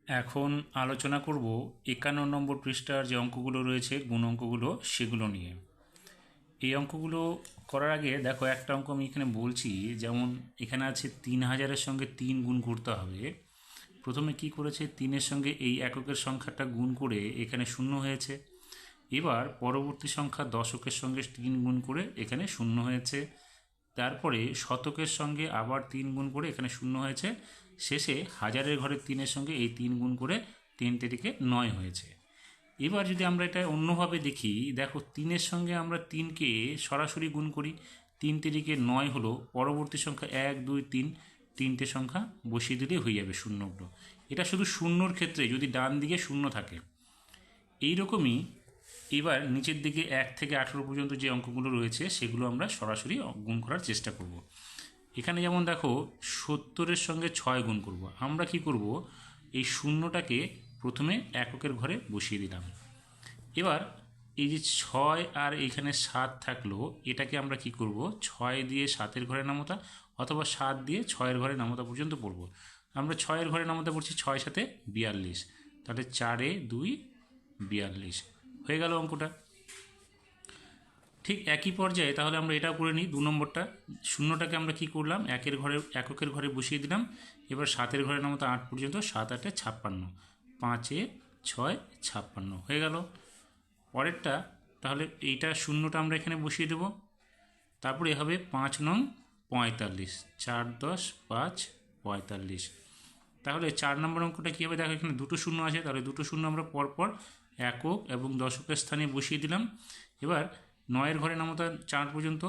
এখন আলোচনা করব ৫১ নম্বর পৃষ্ঠার যে অঙ্কগুলো রয়েছে গুণ অঙ্কগুলো সেগুলো নিয়ে। এই অঙ্কগুলো করার আগে দেখো একটা অঙ্ক আমি এখানে বলছি, যেমন এখানে আছে ৩,০০০-এর সঙ্গে ৩ গুণ করতে হবে। প্রথমে কি করেছে, ৩-এর সঙ্গে এই এককের সংখ্যাটা গুণ করে এখানে ০ হয়েছে। এবার পরবর্তী সংখ্যা দশকের সঙ্গে ৩ গুণ করে এখানে ০ হয়েছে। তারপরে শতকের সঙ্গে আবার ৩ গুণ করে এখানে ০ হয়েছে। শেষে হাজারের ঘরের ৩-এর সঙ্গে এই ৩ গুণ করে ৩ তেরিকে ৯ হয়েছে। এবার যদি আমরা এটা অন্যভাবে দেখি, দেখো ৩-এর সঙ্গে আমরা ৩কে সরাসরি গুণ করি, ৩ তেরিকে ৯ হলো। পরবর্তী সংখ্যা ১, ২, ৩, তিনটে সংখ্যা বসিয়ে দিলেই হয়ে যাবে শূন্যগুলো। এটা শুধু শূন্যর ক্ষেত্রে যদি ডান দিকে শূন্য থাকে। এইরকমই এবার নিচের দিকে ১ থেকে ১৮ পর্যন্ত যে অঙ্কগুলো রয়েছে সেগুলো আমরা সরাসরি গুণ করার চেষ্টা করব। এখানে যেমন দেখো ৭০-এর সঙ্গে ৬ গুণ করব। আমরা কি করব, এই শূন্যটাকে প্রথমে এককের ঘরে বসিয়ে দিলাম। এবার এই যে ৬ আর এইখানে ৭ থাকলো, এটাকে আমরা কি করব, ৬ দিয়ে ৭-এর ঘরে নামতা অথবা ৭ দিয়ে ৬-এর ঘরে নামতা পর্যন্ত পড়ব। আমরা ৬-এর ঘরে নামতা পড়ছি, ৬ সাথে ৪২, তাহলে ৪-এ ২ ৪২ হয়ে গেল অঙ্কটা। ঠিক একই পর্যায়ে তাহলে আমরা এটাও করে নিই। ২ নম্বরটা, শূন্যটাকে আমরা কি করলাম, এককের ঘরে বসিয়ে দিলাম। এবার ৭-এর ঘরে নামতা ৮ পর্যন্ত, ৭ ৮ ৫৬, ৫-এ ৬ ৫৬ হয়ে গেল। পরেরটা তাহলে এইটা শূন্যটা আমরা এখানে বসিয়ে দেব। তারপরে হবে ৫ নং ৪৫, ৪ ১০ ৫ ৪৫। তাহলে ৪ নম্বর অঙ্কটা কী হবে, দেখো এখানে দুটো শূন্য আছে, তাহলে দুটো শূন্য আমরা পরপর একক এবং দশকের স্থানে বসিয়ে দিলাম। এবার ৯-এর ঘরে নামতা ৪ পর্যন্ত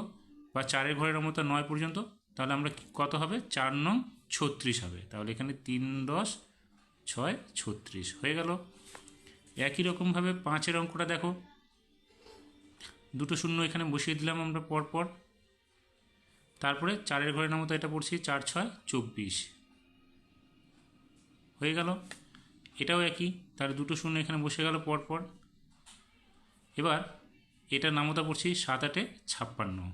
বা ৪-এর ঘরে নামতা ৯ পর্যন্ত, তাহলে আমরা কত হবে, ৪ নং ৩৬ হবে। তাহলে এখানে ৩ ১০ ৬ ৩৬ হয়ে গেল। একই রকমভাবে ৫-এর অঙ্কটা দেখো, দুটো শূন্য এখানে বসিয়ে দিলাম আমরা পরপর। তারপরে ৪-এর ঘরে নামতা এটা পড়ছি, ৪ ৬ ২৪ হয়ে গেল। এটাও একই, তাহলে দুটো শূন্য এখানে বসে গেল পরপর। এবার এটা নামতা পড়ছি ৭ ৮ ৫৬,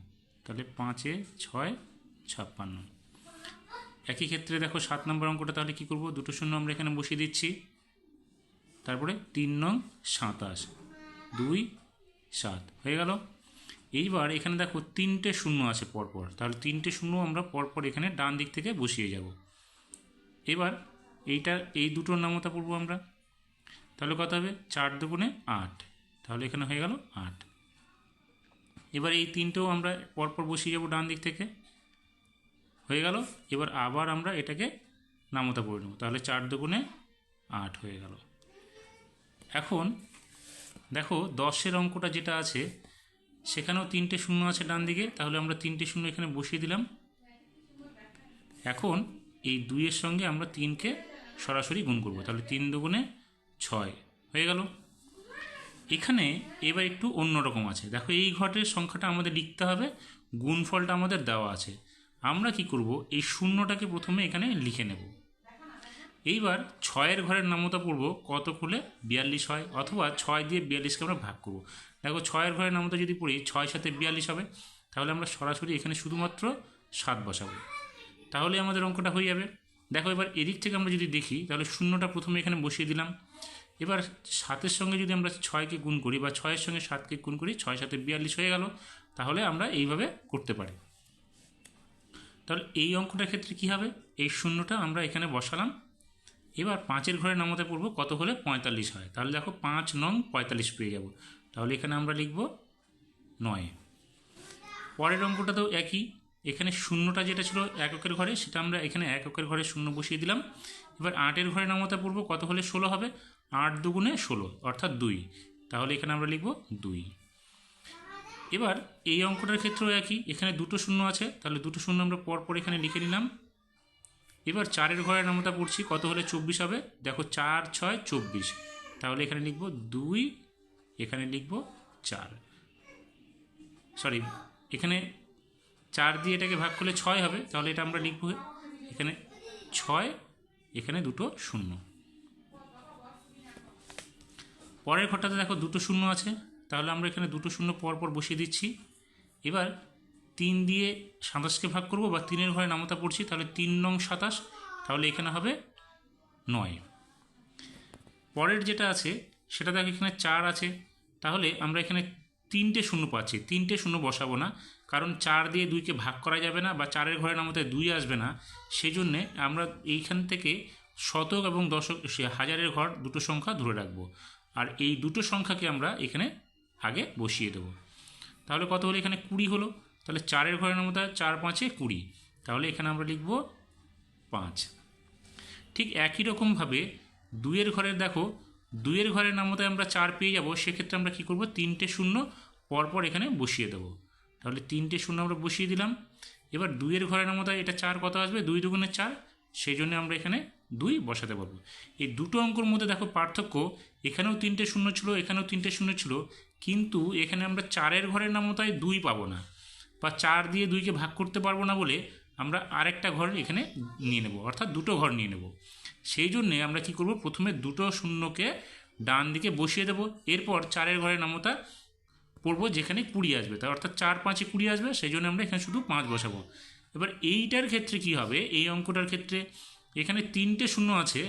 তাহলে ৫-এ ৬ ৫৬। একই ক্ষেত্রে দেখো ৭ নম্বর অঙ্কটা তাহলে কী করব, দুটো শূন্য আমরা এখানে বসিয়ে দিচ্ছি। তারপরে ৩ নং ২৭, ২ ৭ হয়ে গেল। এইবার এখানে দেখো ৩টে শূন্য আছে পরপর, তাহলে ৩টে শূন্য আমরা পরপর এখানে ডান দিক থেকে বসিয়ে যাব। এবার এই দুটোর নামতা পড়বো আমরা, তাহলে কত হবে, ৪ দুগুণে ৮, তাহলে এখানে হয়ে গেল ৮। এবার এই তিনটেও আমরা পরপর বসিয়ে যাব ডান দিক থেকে, হয়ে গেল। এবার আবার আমরা এটাকে নামতা পড়ে নেব, তাহলে ৪ দুগুণে ৮ হয়ে গেল। এখন দেখো ১০-এর অঙ্কটা যেটা আছে সেখানেও ৩টে শূন্য আছে ডান দিকে, তাহলে আমরা ৩টে শূন্য এখানে বসিয়ে দিলাম। এখন এই ২-এর সঙ্গে আমরা ৩কে সরাসরি গুণ করব, তাহলে ৩ দুগুণে ৬ হয়ে গেল। এখানে এবার একটু অন্যরকম আছে, দেখো এই ঘরের সংখ্যাটা আমাদের লিখতে হবে, গুণফলটা আমাদের দেওয়া আছে। আমরা কি করব, এই শূন্যটাকে প্রথমে এখানে লিখে নেব। এইবার ৬-এর ঘরের নামতা পড়ব কত করলে ৪২ হয়, অথবা ৬ দিয়ে ৪২কে আমরা ভাগ করব। দেখো ৬-এর ঘরের নামতা যদি পড়ি ৬ সাথে ৪২ হবে, তাহলে আমরা সরাসরি এখানে শুধুমাত্র ৭ বসাবো, তাহলে আমাদের অঙ্কটা হয়ে যাবে। দেখো এবার এদিক থেকে আমরা যদি দেখি, তাহলে শূন্যটা প্রথমে এখানে বসিয়ে দিলাম। এবার ৭-এর সঙ্গে যদি আমরা ৬কে গুণ করি বা ৬-এর সঙ্গে ৭কে গুণ করি, ৬ সাথে ৪২ হয়ে গেল। তাহলে আমরা এইভাবে করতে পারি। তাহলে এই অঙ্কটার ক্ষেত্রে কী হবে, এই শূন্যটা আমরা এখানে বসালাম। এবার ৫-এর ঘরে নামতে পড়বো কত হলে ৪৫ হয়, তাহলে দেখো ৫ নং ৪৫ পেয়ে যাব, তাহলে এখানে আমরা লিখব ৯। পরের অঙ্কটাতেও একই, এখানে শূন্যটা যেটা ছিল এককের ঘরে সেটা আমরা এখানে এককের ঘরে শূন্য বসিয়ে দিলাম। এবার ৮-এর ঘরে নামতা পড়বো কত হলে ১৬ হবে, ৮ দুগুণে ১৬ অর্থাৎ ২, তাহলে এখানে আমরা লিখব ২। এবার এই অঙ্কটার ক্ষেত্রেও একই, এখানে দুটো শূন্য আছে, তাহলে দুটো শূন্য আমরা পরপর এখানে লিখে নিলাম। এবার ৪-এর ঘরে নামতা পড়ছি কত হলে ২৪ হবে, দেখো ৪ ৬ ২৪, তাহলে এখানে লিখব ২, এখানে লিখব ৪, সরি এখানে ৪ দিয়ে এটাকে ভাগ করলে ৬ হবে, তাহলে এটা আমরা লিখব এখানে ৬, এখানে দুটো শূন্য। পরের ঘরটাতে দেখো দুটো শূন্য আছে, তাহলে আমরা এখানে দুটো শূন্য পরপর বসিয়ে দিচ্ছি। এবার ৩ দিয়ে ২৭কে ভাগ করব বা ৩-এর ঘরে নামতা পড়ছি, তাহলে ৩ নং ২৭, তাহলে এখানে হবে ৯। পরের যেটা আছে সেটা দেখো এখানে 4 আছে, তাহলে আমরা এখানে 3টে শূন্য পাচ্ছি। 3টে শূন্য বসাবো না, কারণ 4 দিয়ে 2কে ভাগ করা যাবে না, বা 4-এর ঘরের নামতে 2 আসবে না। সেই জন্যে আমরা এইখান থেকে শতক এবং দশক হাজারের ঘর দুটো সংখ্যা ধরে রাখবো, আর এই দুটো সংখ্যাকে আমরা এখানে আগে বসিয়ে দেবো। তাহলে কত হলো? এখানে 20 হলো। তাহলে 4-এর ঘরের নামতা 4 5-এ 20, তাহলে এখানে আমরা লিখব 5। ঠিক একই রকমভাবে 2-এর ঘরের দেখো, 2-এর ঘরের নামতায় আমরা 4 পেয়ে যাব। সেক্ষেত্রে আমরা কী করব? 3টে শূন্য পরপর এখানে বসিয়ে দেবো। তাহলে 3টে শূন্য আমরা বসিয়ে দিলাম। এবার 2-এর ঘরের নামতায় এটা 4 কত আসবে? 2 দুগুণে 4, সেই জন্য আমরা এখানে 2 বসাতে পারবো। এই দুটো অঙ্কর মধ্যে দেখো পার্থক্য, এখানেও 3টে শূন্য ছিল, এখানেও 3টে শূন্য ছিল, কিন্তু এখানে আমরা 4-এর ঘরের নামতায় 2 পাবো না, বা 4 দিয়ে 2কে ভাগ করতে পারবো না বলে আমরা আরেকটা ঘর এখানে নিয়ে নেব, অর্থাৎ দুটো ঘর নিয়ে নেব। সেই জন্যে আমরা কি করব? প্রথমে দুটো শূন্যকে ডান দিকে বসিয়ে দেবো, এরপর 4-এর ঘরের নামতা পড়বো যেখানে 20 আসবে, তাই অর্থাৎ 4 5-এ 20 আসবে, সেই জন্য আমরা এখানে শুধু 5 বসাবো। এবার এইটার ক্ষেত্রে কি হবে? এই অঙ্কটার ক্ষেত্রে এখানে 3টে শূন্য আছে,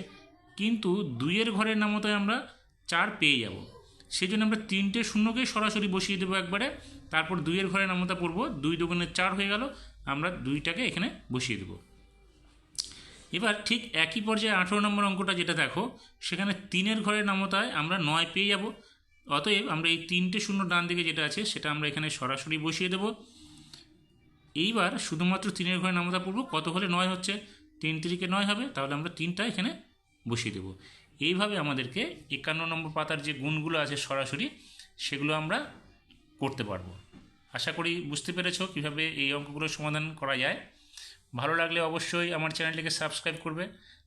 কিন্তু 2-এর ঘরের নামতায় আমরা 4 পেয়ে যাব। সেই জন্য আমরা 3টে শূন্যকে সরাসরি বসিয়ে দেবো একবারে, তারপর 2-এর ঘরের নামতা পড়বো, 2 দুগুণে 4 হয়ে গেল, আমরা 2টাকে এখানে বসিয়ে দেবো। এবার ঠিক একই পর্যায়ে 18 নম্বর অঙ্কটা যেটা দেখো, সেখানে 3-এর ঘরের নামতায় আমরা 9 পেয়ে যাব। অতএব আমরা এই 3টে শূন্য ডান দিকে যেটা আছে সেটা আমরা এখানে সরাসরি বসিয়ে দেব। এইবার শুধুমাত্র 3-এর ঘরের নামতা পড়ব, কত হলে 9 হচ্ছে? 3 3-কে 9 হবে, তাহলে আমরা 3টা এখানে বসিয়ে দেব। এইভাবে আমাদেরকে 51 নম্বর পাতার যে গুণগুলো আছে সরাসরি, সেগুলো আমরা করতে পারবো। আশা করি বুঝতে পেরেছো কীভাবে এই অঙ্কগুলোর সমাধান করা যায়। ভালো লাগলে অবশ্যই আমার চ্যানেলটিকে সাবস্ক্রাইব করবে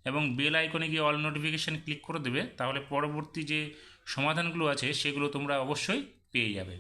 এবং বেল আইকনে গিয়ে অল নোটিফিকেশান ক্লিক করে দেবে, তাহলে পরবর্তী যে সমাধানগুলো আছে সেগুলো তোমরা অবশ্যই পেয়ে যাবে।